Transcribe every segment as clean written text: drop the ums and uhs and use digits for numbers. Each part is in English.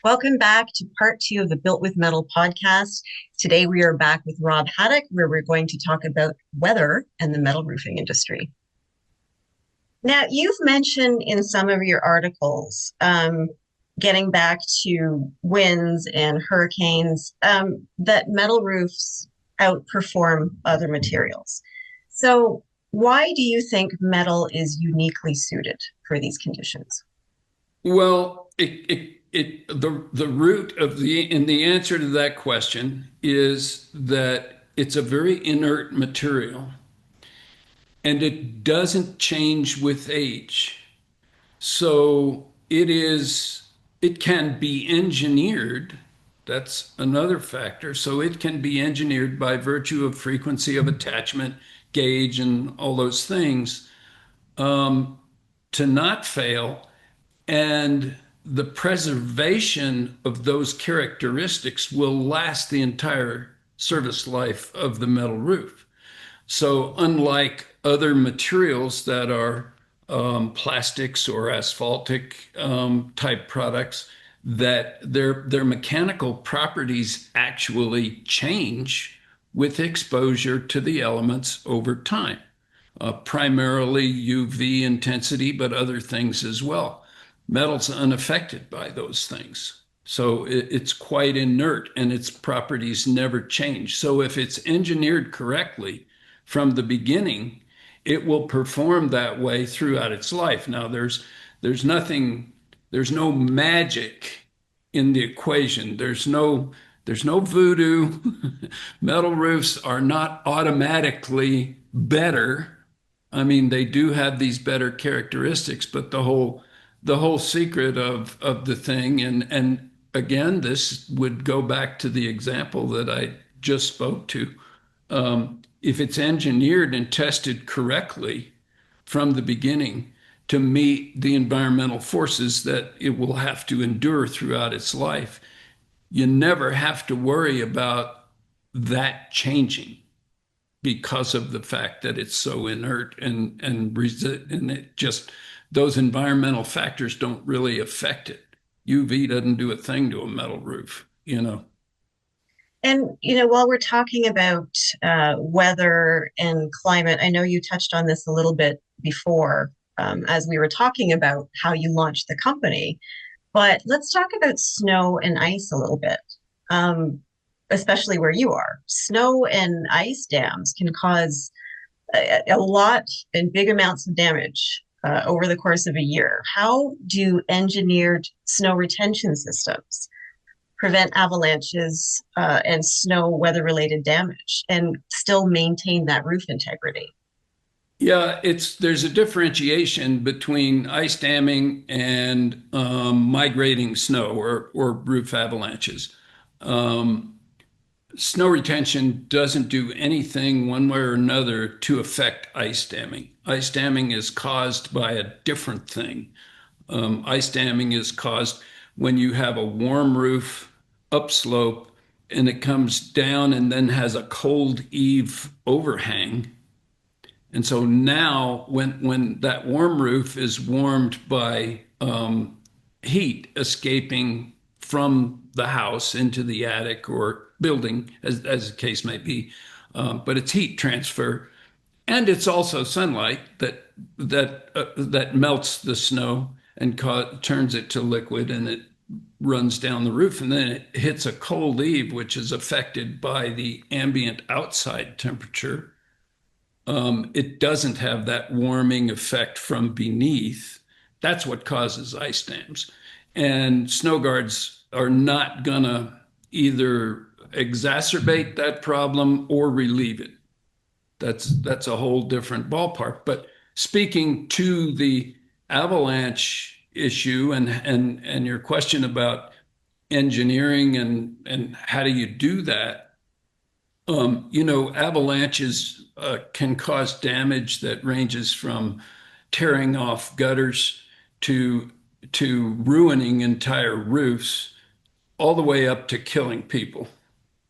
Welcome back to part two of the Built with Metal podcast. Today we are back with Rob Haddock, where we're going to talk about weather and the metal roofing industry. Now, you've mentioned in some of your articles, getting back to winds and hurricanes, that metal roofs outperform other materials. So, why do you think metal is uniquely suited for these conditions? Well, the root of the answer to that question is that it's a very inert material and it doesn't change with age. So it can be engineered. That's another factor. So it can be engineered by virtue of frequency of attachment, gauge, and all those things to not fail. And the preservation of those characteristics will last the entire service life of the metal roof. So, unlike other materials that are plastics or asphaltic type products, that their mechanical properties actually change with exposure to the elements over time, primarily UV intensity, but other things as well. Metal's unaffected by those things. So it's quite inert and its properties never change. So if it's engineered correctly from the beginning, it will perform that way throughout its life. Now there's nothing, there's no magic in the equation. There's no voodoo. Metal roofs are not automatically better. I mean, they do have these better characteristics, but the whole secret of the thing, and again, this would go back to the example that I just spoke to. If it's engineered and tested correctly from the beginning to meet the environmental forces that it will have to endure throughout its life, you never have to worry about that changing because of the fact that it's so inert and it just those environmental factors don't really affect it. UV doesn't do a thing to a metal roof. And, while we're talking about weather and climate, I know you touched on this a little bit before as we were talking about how you launched the company. But let's talk about snow and ice a little bit, um, especially where you are. Snow and ice dams can cause a lot and big amounts of damage over the course of a year. How do engineered snow retention systems prevent avalanches and snow weather related damage and still maintain that roof integrity? Yeah, there's a differentiation between ice damming and migrating snow or roof avalanches. Um, Snow retention doesn't do anything one way or another to affect ice damming. Ice damming is caused by a different thing. Ice damming is caused when you have a warm roof upslope and it comes down and then has a cold eave overhang. And so now, when that warm roof is warmed by heat escaping from the house into the attic or building, as the case may be, but it's heat transfer, and it's also sunlight that melts the snow and turns it to liquid, and it runs down the roof, and then it hits a cold eave, which is affected by the ambient outside temperature. It doesn't have that warming effect from beneath. That's what causes ice dams. And snow guards are not going to either exacerbate that problem or relieve it. That's a whole different ballpark. But speaking to the avalanche issue and your question about engineering and how do you do that, avalanches can cause damage that ranges from tearing off gutters to ruining entire roofs, all the way up to killing people.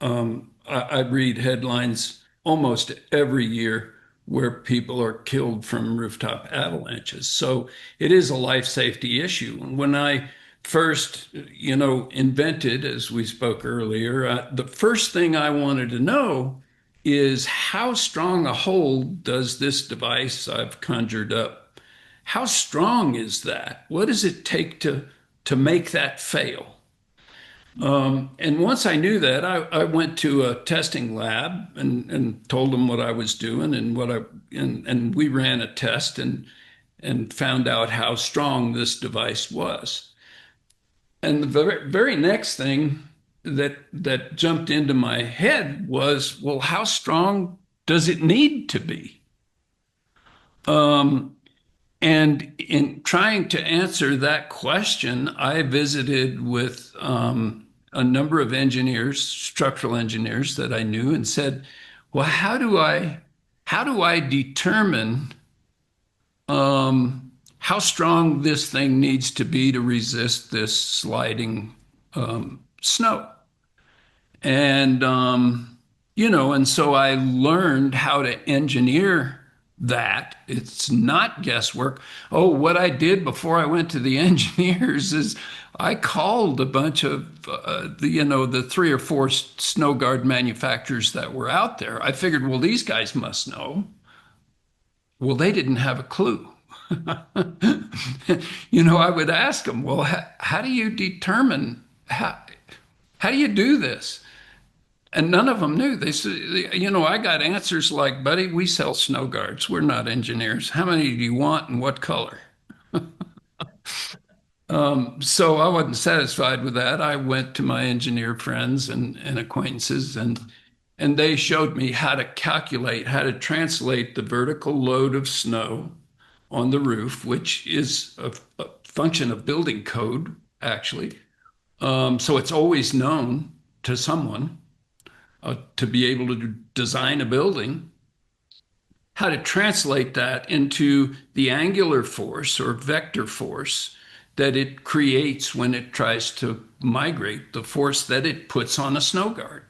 I read headlines almost every year where people are killed from rooftop avalanches. So it is a life safety issue. And when I first, invented, as we spoke earlier, the first thing I wanted to know is how strong a hold does this device I've conjured up? How strong is that? What does it take to make that fail? And once I knew that, I went to a testing lab and told them what I was doing and and we ran a test and found out how strong this device was. And the very next thing that jumped into my head was, well, how strong does it need to be? Um, and in trying to answer that question, I visited with a number of engineers, structural engineers that I knew, and said, "Well, how do I determine how strong this thing needs to be to resist this sliding snow?" And and so I learned how to engineer that. It's not guesswork. Oh, what I did before I went to the engineers is I called a bunch of the three or four snow guard manufacturers that were out there. I figured, well, these guys must know. Well, they didn't have a clue. I would ask them, well, how do you determine how do you do this? And none of them knew. They said, I got answers like, buddy, we sell snow guards. We're not engineers. How many do you want and what color? So I wasn't satisfied with that. I went to my engineer friends and acquaintances, and they showed me how to calculate, how to translate the vertical load of snow on the roof, which is a function of building code, actually. So it's always known to someone to be able to design a building, how to translate that into the angular force or vector force that it creates when it tries to migrate, the force that it puts on a snow guard.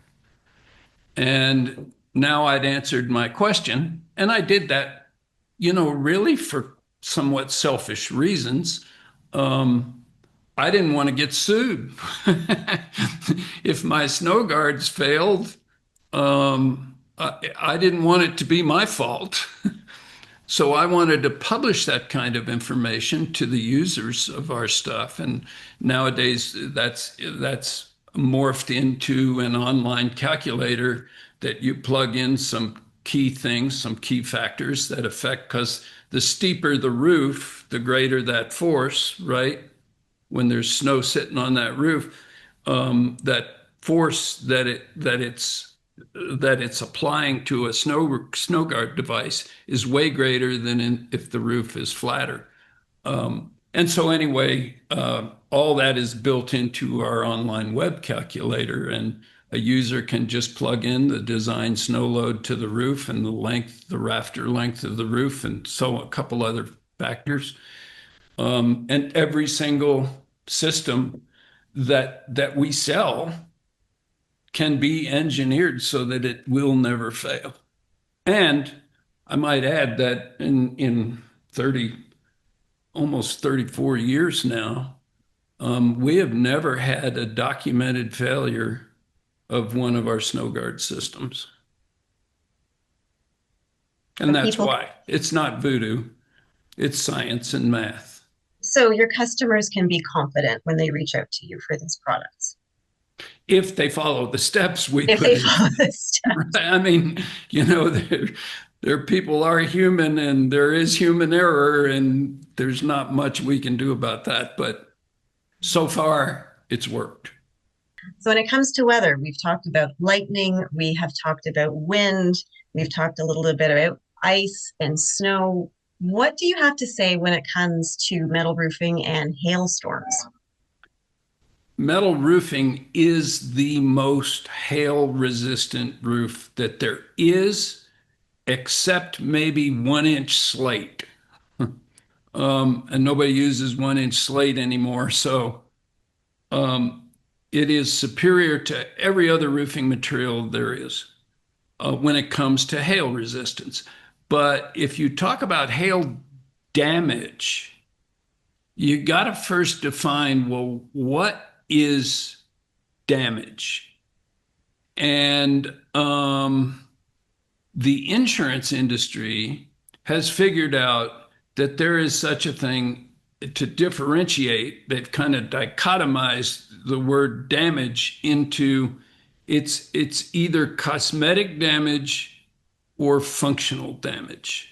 And now I'd answered my question, and I did that, really for somewhat selfish reasons. I didn't want to get sued. If my snow guards failed, I didn't want it to be my fault. So I wanted to publish that kind of information to the users of our stuff. And nowadays, that's morphed into an online calculator that you plug in some key things, some key factors that affect, because the steeper the roof, the greater that force, right? When there's snow sitting on that roof, that force that it's applying to a snow guard device is way greater than if the roof is flatter. And so anyway, all that is built into our online web calculator, and a user can just plug in the design snow load to the roof and the rafter length of the roof, and so a couple other factors. And every single system that we sell can be engineered so that it will never fail. And I might add that in 30, almost 34 years now, we have never had a documented failure of one of our snow guard systems. So And that's people, why it's not voodoo, it's science and math. so your customers can be confident when they reach out to you for these products If they follow the steps we if put they in. follow this step. I mean, there people are human and there is human error, and there's not much we can do about that. But so far, it's worked. So when it comes to weather, we've talked about lightning, we have talked about wind, we've talked a little bit about ice and snow. What do you have to say when it comes to metal roofing and hailstorms? Metal roofing is the most hail resistant roof that there is, except maybe 1 inch slate. And nobody uses 1 inch slate anymore. So it is superior to every other roofing material there is when it comes to hail resistance. But if you talk about hail damage, you got to first define, well, what is damage? And the insurance industry has figured out that there is such a thing to differentiate. They've kind of dichotomized the word damage into it's either cosmetic damage or functional damage.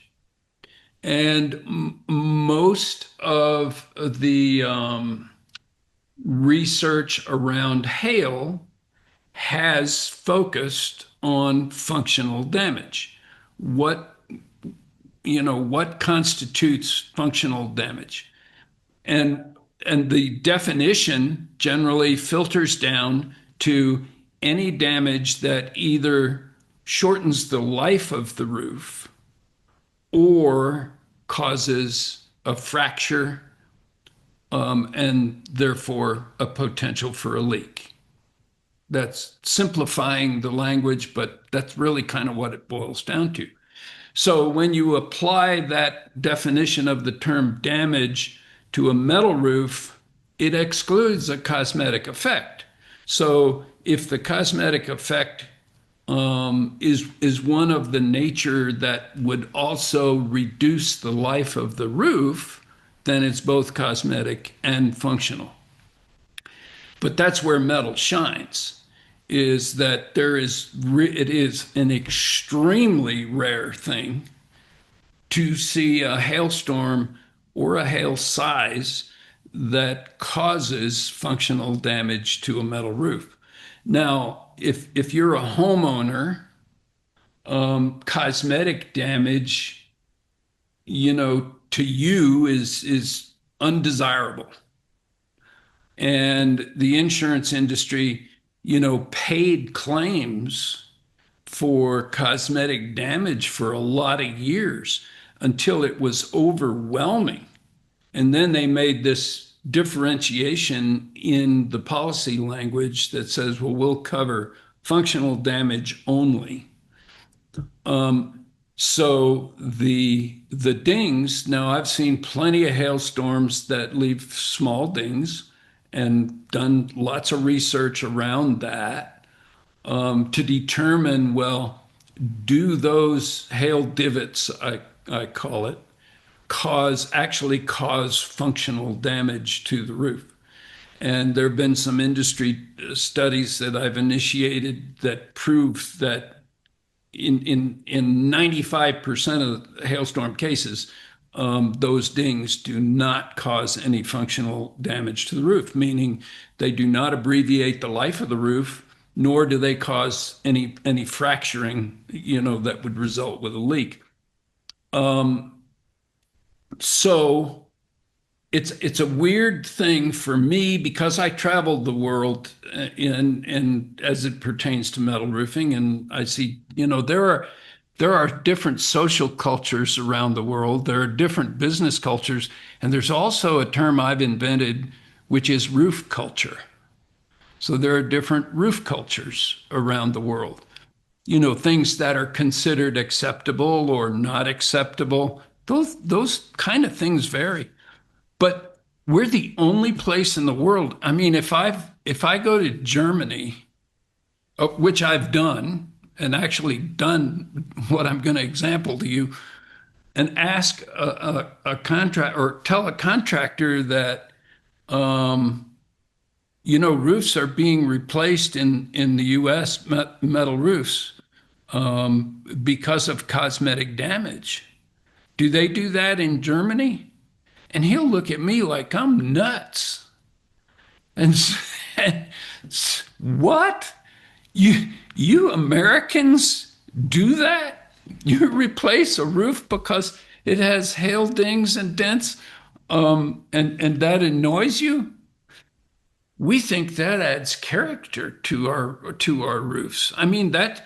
And most of the research around hail has focused on functional damage. What, what constitutes functional damage? And and the definition generally filters down to any damage that either shortens the life of the roof or causes a fracture, and therefore a potential for a leak. That's simplifying the language, but that's really kind of what it boils down to. So when you apply that definition of the term damage to a metal roof, it excludes a cosmetic effect. So if the cosmetic effect is one of the nature that would also reduce the life of the roof, then it's both cosmetic and functional. But that's where metal shines, is that it is an extremely rare thing to see a hailstorm or a hail size that causes functional damage to a metal roof. Now, if you're a homeowner, cosmetic damage, to you is undesirable. And the insurance industry, paid claims for cosmetic damage for a lot of years until it was overwhelming. And then they made this differentiation in the policy language that says, well, we'll cover functional damage only. So the dings, now I've seen plenty of hailstorms that leave small dings and done lots of research around that, to determine, well, do those hail divots, I call it, actually cause functional damage to the roof? And there have been some industry studies that I've initiated that prove that in 95% of hailstorm cases, those dings do not cause any functional damage to the roof, meaning they do not abbreviate the life of the roof, nor do they cause any fracturing, that would result with a leak. So it's a weird thing for me because I traveled the world and as it pertains to metal roofing, and I see, there are different social cultures around the world. There are different business cultures, and there's also a term I've invented, which is roof culture. So there are different roof cultures around the world. Things that are considered acceptable or not acceptable. Those kind of things vary. But we're the only place in the world. I mean, if I go to Germany, which I've done, and actually done what I'm going to example to you, and ask a contract or tell a contractor that roofs are being replaced in the U.S. Metal roofs because of cosmetic damage. Do they do that in Germany? And he'll look at me like I'm nuts. And what? You Americans do that? You replace a roof because it has hail dings and dents, and that annoys you? We think that adds character to our roofs. I mean, that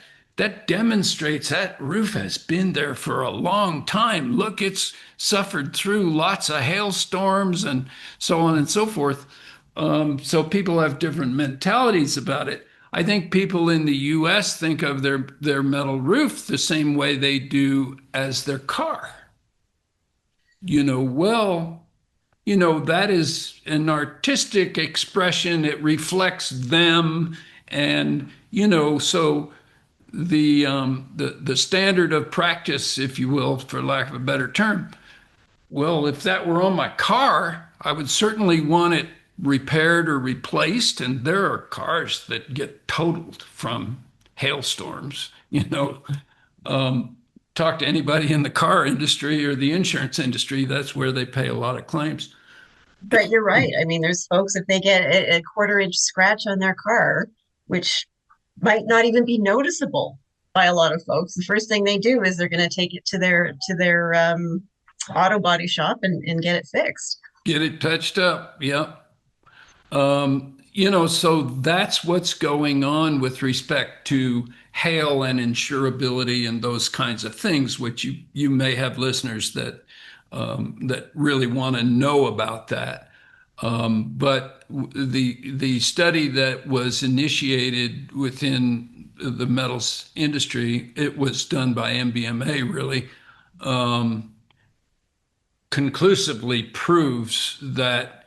demonstrates that roof has been there for a long time. Look, it's suffered through lots of hailstorms and so on and so forth. So people have different mentalities about it. I think people in the U.S. think of their metal roof the same way they do as their car. Well, that is an artistic expression. It reflects them. And, so the standard of practice, if you will, for lack of a better term, well, if that were on my car, I would certainly want it repaired or replaced. And there are cars that get totaled from hailstorms. Talk to anybody in the car industry or the insurance industry, that's where they pay a lot of claims. But you're right. I mean, there's folks, if they get a quarter-inch scratch on their car, which might not even be noticeable by a lot of folks, the first thing they do is they're going to take it to their auto body shop and get it fixed. Get it touched up. Yeah. So that's what's going on with respect to hail and insurability and those kinds of things, which you may have listeners that really want to know about that. But the study that was initiated within the metals industry, it was done by MBMA, really, conclusively proves that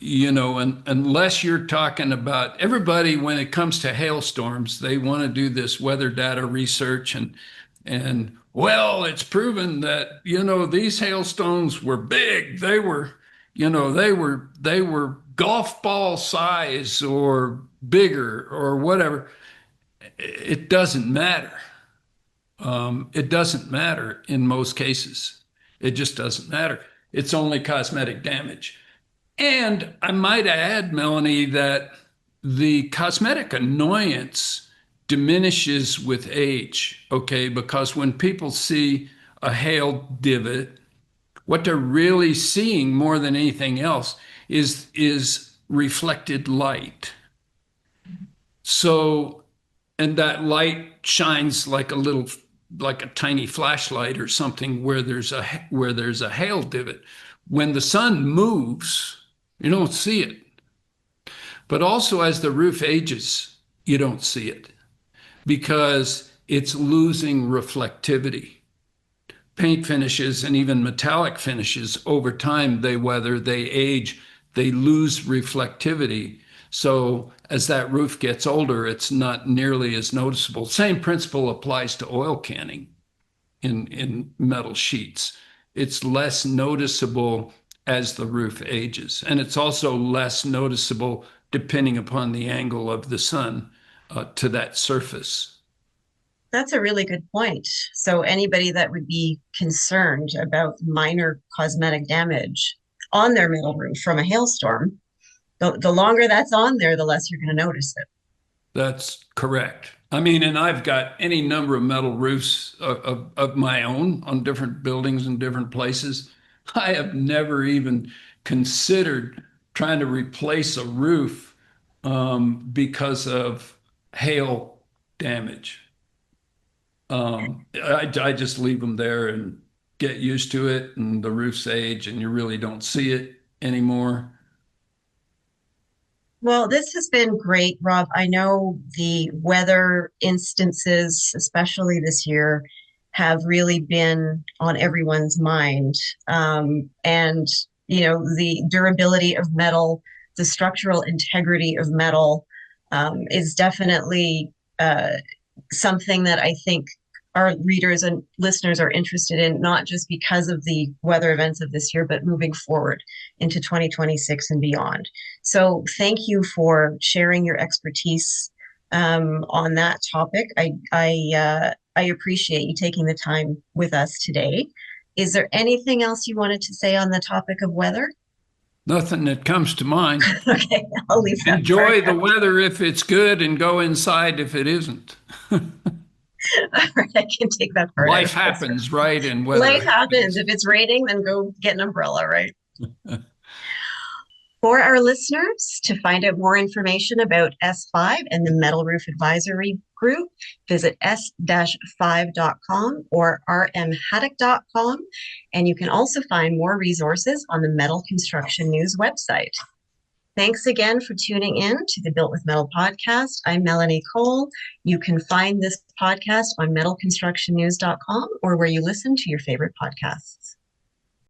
unless you're talking about everybody, when it comes to hailstorms, they want to do this weather data research and well, it's proven that, these hailstones were big. They were golf ball size or bigger or whatever. It doesn't matter. It doesn't matter in most cases. It just doesn't matter. It's only cosmetic damage. And I might add, Melanie, that the cosmetic annoyance diminishes with age, okay? Because when people see a hail divot, what they're really seeing more than anything else is reflected light. So, and that light shines like a tiny flashlight or something where there's a hail divot. When the sun moves, you don't see it. But also as the roof ages, you don't see it because it's losing reflectivity. Paint finishes and even metallic finishes, over time, they weather, they age, they lose reflectivity. So as that roof gets older, it's not nearly as noticeable. Same principle applies to oil canning in metal sheets. It's less noticeable as the roof ages. And it's also less noticeable depending upon the angle of the sun to that surface. That's a really good point. So anybody that would be concerned about minor cosmetic damage on their metal roof from a hailstorm, the longer that's on there, the less you're going to notice it. That's correct. I mean, and I've got any number of metal roofs of my own on different buildings in different places. I have never even considered trying to replace a roof because of hail damage. I just leave them there and get used to it, and the roofs age, and you really don't see it anymore. Well, this has been great, Rob. I know the weather instances, especially this year, have really been on everyone's mind. And, the durability of metal, the structural integrity of metal, is definitely something that I think our readers and listeners are interested in, not just because of the weather events of this year, but moving forward into 2026 and beyond. So thank you for sharing your expertise on that topic. I appreciate you taking the time with us today. Is there anything else you wanted to say on the topic of weather? Nothing that comes to mind. Okay, I'll leave that. Enjoy the weather if it's good and go inside if it isn't. All right, I can take that part. Life happens, right? And weather Life happens. If it's raining, then go get an umbrella, right? For our listeners, to find out more information about S-5 and the Metal Roof Advisory Group, visit s-5.com or rmhaddock.com. And you can also find more resources on the Metal Construction News website. Thanks again for tuning in to the Built with Metal podcast. I'm Melanie Kowal. You can find this podcast on metalconstructionnews.com or where you listen to your favorite podcasts.